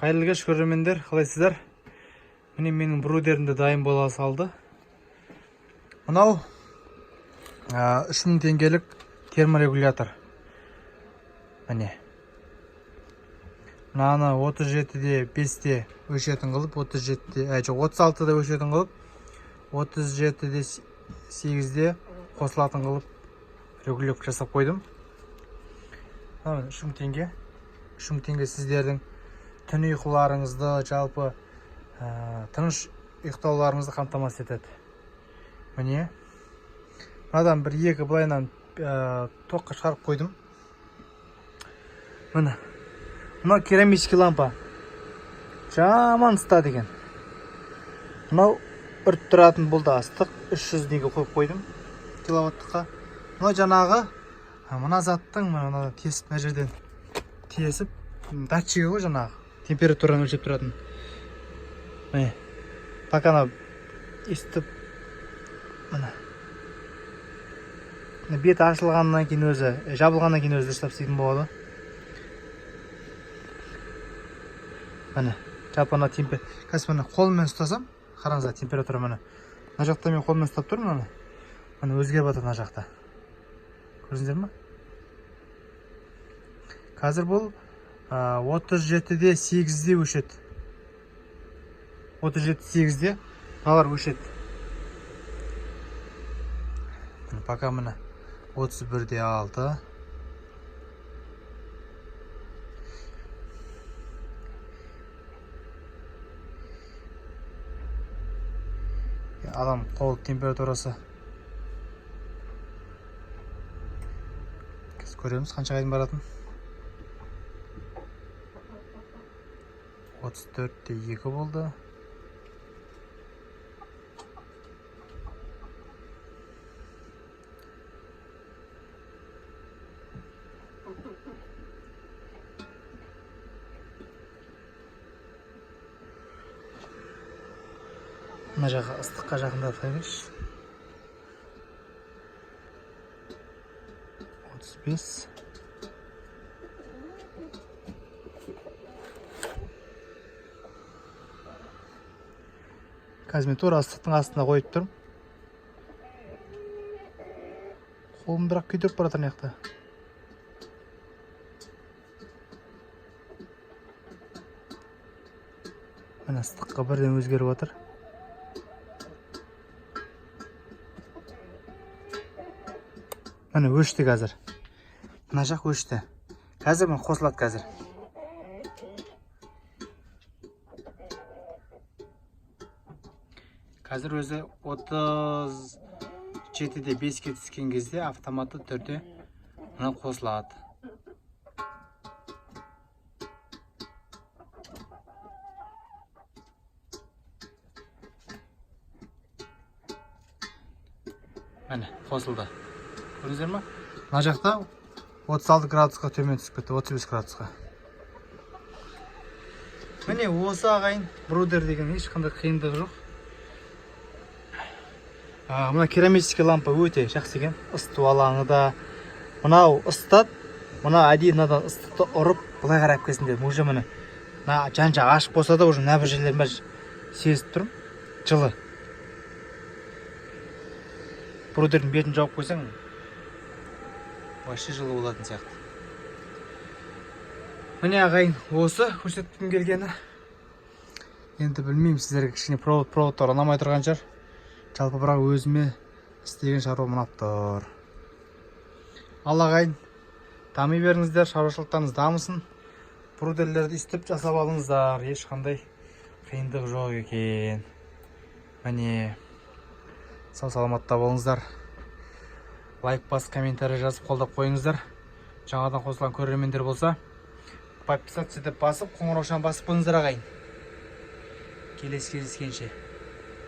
Қайырлы кеш көрермендер, қалайсыздар? Міне менің брудерім де дайын бола салды. Мынау 3000 теңгелік терморегулятор. Міне. Мынаны 37-де 5-те өлшетін қылып, 36-да өлшетін қылып, 37-де 8-де қосылатын қылып регулировка жасап қойдым. 3000 теңге. 3000 теңге сіздердің түн ұйқыларыңызды, жалпы тыныш ұйықтауларыңызды қамтамасыз етеді. Міне. Мынадан бір-екі былайынан тоққа шығарып қойдым. Міне. Мынау керамический лампа. Жаман ыстық екен. Мынау үрт тұратын бұл да ыстық. 300 неге қойып қойдым. Киловаттыққа. Мынау жаңағы мына заттың мына тесіп мына жерден тесіп датчигі ғой жаңағы. Температураны өлшеп тұратын. Міне. Пока естіп мына. Бет ашылғаннан кейін өзі, жабылғаннан кейін өзі дұрыстап істейтін болады. Міне, жалпы ана қазір қолыммен ұстасам, қараңыздар температура міне. Мына жақта мен қолыммен ұстап тұрмын, міне өзгеріп жатыр мына жақта. Көрдіңіздер ме? Қазір бұл 37-де 8-де өшеді. 37-8-де алар өшеді. Пока міне 31-де 6. Адам қол температурасы. Біз көреміз қанша қайын баратын. 34-де 2 болды. Мына жаққа ыстыққа жақындап қойыңыз. 35. Қазір мен тура ыстықтың астына қойып тұрмын. Қолым бірақ күйдіріп баратыр мына жақта. Мына ыстыққа бірден өзгеріп жатыр. Міне өшті қазір. Мына жақ өшті. Қазір міне қосылады қазір. Қазір өзі 37-де 5-ке түскен кезде автоматты түрде мына қосылады. Міне қосылды. Көрдіңіздер ме? Мына жақта 36 градусқа төмен түсіп кетті, 35 градусқа. Міне осы ағайын брудер деген ешқандай қиындығы жоқ. Мына керамический лампа өте жақсы екен. Ысту алаңы да. Мынау ыстат, мына әдейі мынадан ыстықты ұрып, былай қарап кетсін дедім. Уже міне жан-жақ ашық болса да, уже мына бір жерлерін сезіп тұрмын. Жылы. Брудердің бетін жауып қойсаң, вообще жылы болатын сияқты. Міне ағайын, осы көрсеткім келгені. Енді білмеймін, сіздерге кішкене проводтар ұнамай тұрған шығар. Жалпы бірақ өзіме істеген шаруа мынап тұр. Ал ағайын, дами беріңіздер, шаруашылықтарыңыз дамысын. Брудерлерді істеп жасап алыңыздар, ешқандай қиындық жоқ екен. Міне, сау саламатта болыңыздар. Лайк бас, комментарий жазып қолдап қойыңыздар. Жаңадан қосылған көрермендер болса, подписаться деп басып, қоңыраушаны басып қойыңыздар ағайын. Келесі кездескенше.